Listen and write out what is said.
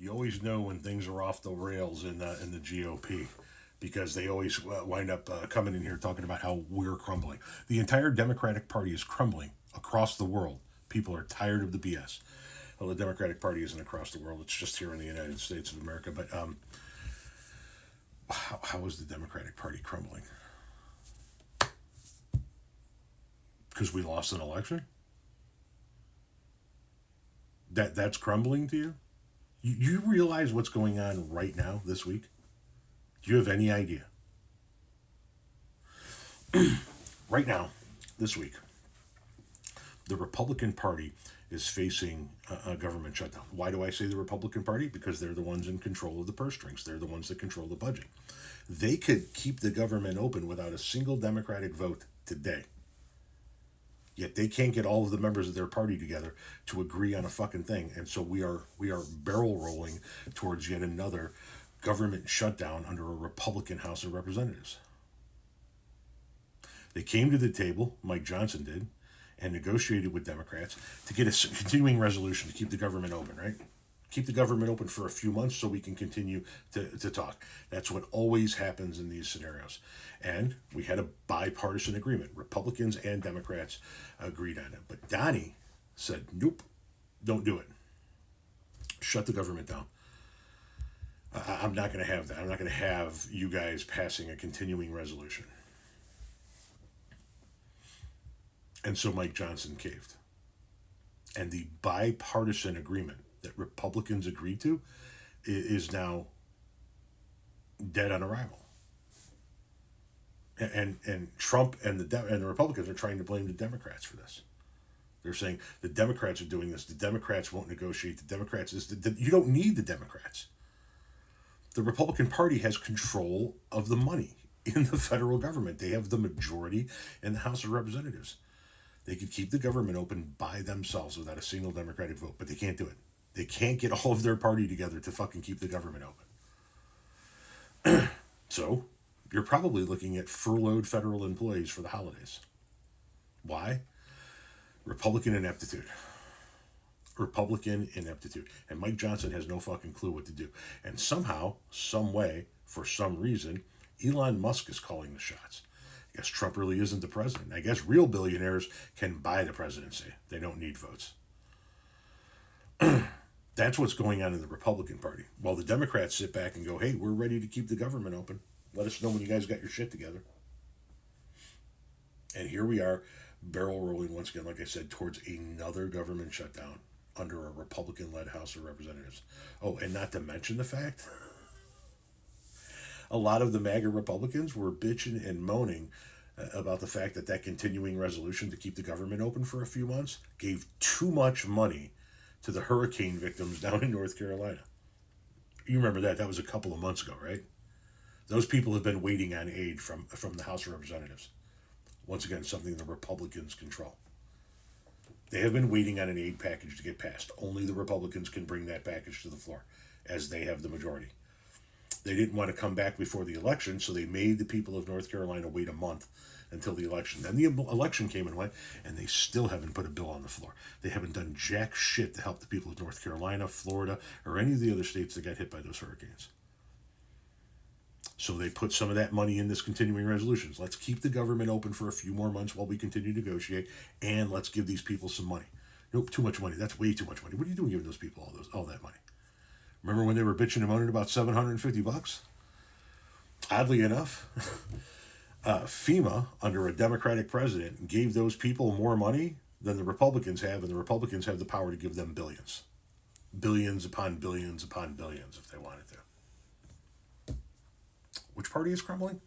You always know when things are off the rails in the GOP because they always wind up coming in here talking about how we're crumbling. The entire Democratic Party is crumbling across the world. People are tired of the BS. Well, the Democratic Party isn't across the world. It's just here in the United States of America. But how is the Democratic Party crumbling? Because we lost an election? That's crumbling to you? You realize what's going on right now this week? Do you have any idea? Right now, this week, the Republican Party is facing a government shutdown. Why do I say the Republican Party? Because they're the ones in control of the purse strings. They're the ones that control the budget. They could keep the government open without a single Democratic vote today. Yet they can't get all of the members of their party together to agree on a fucking thing. And so we are barrel rolling towards yet another government shutdown under a Republican House of Representatives. They came to the table, Mike Johnson did, and negotiated with Democrats to get a continuing resolution to keep the government open, right? Keep the government open for a few months so we can continue to talk. That's what always happens in these scenarios. And we had a bipartisan agreement. Republicans and Democrats agreed on it. But Donnie said, nope, don't do it. Shut the government down. I'm not going to have that. I'm not going to have you guys passing a continuing resolution. And so Mike Johnson caved. And the bipartisan agreement that Republicans agreed to is now dead on arrival. And Trump and the Republicans are trying to blame the Democrats for this. They're saying the Democrats are doing this. The Democrats won't negotiate. The Democrats you don't need the Democrats. The Republican Party has control of the money in the federal government. They have the majority in the House of Representatives. They could keep the government open by themselves without a single Democratic vote, but they can't do it. They can't get all of their party together to fucking keep the government open. So, you're probably looking at furloughed federal employees for the holidays. Why? Republican ineptitude. Republican ineptitude. And Mike Johnson has no fucking clue what to do. And somehow, some way, for some reason, Elon Musk is calling the shots. I guess Trump really isn't the president. I guess real billionaires can buy the presidency. They don't need votes. That's what's going on in the Republican Party. While the Democrats sit back and go, hey, we're ready to keep the government open. Let us know when you guys got your shit together. And here we are, barrel rolling once again, like I said, towards another government shutdown under a Republican-led House of Representatives. Oh, and not to mention the fact, a lot of the MAGA Republicans were bitching and moaning about the fact that continuing resolution to keep the government open for a few months gave too much money to the hurricane victims down in North Carolina. You remember that? That was a couple of months ago, right? Those people have been waiting on aid from the House of Representatives. Once again, something the Republicans control. They have been waiting on an aid package to get passed. Only the Republicans can bring that package to the floor, as they have the majority. They didn't want to come back before the election, so they made the people of North Carolina wait a month until the election. Then the election came and went, and they still haven't put a bill on the floor. They haven't done jack shit to help the people of North Carolina, Florida, or any of the other states that got hit by those hurricanes. So they put some of that money in this continuing resolutions. Let's keep the government open for a few more months while we continue to negotiate, and let's give these people some money. Nope, too much money. That's way too much money. What are you doing giving those people all that money? Remember when they were bitching and moaning about $750? Oddly enough, FEMA, under a Democratic president, gave those people more money than the Republicans have, and the Republicans have the power to give them billions. Billions upon billions upon billions if they wanted to. Which party is crumbling?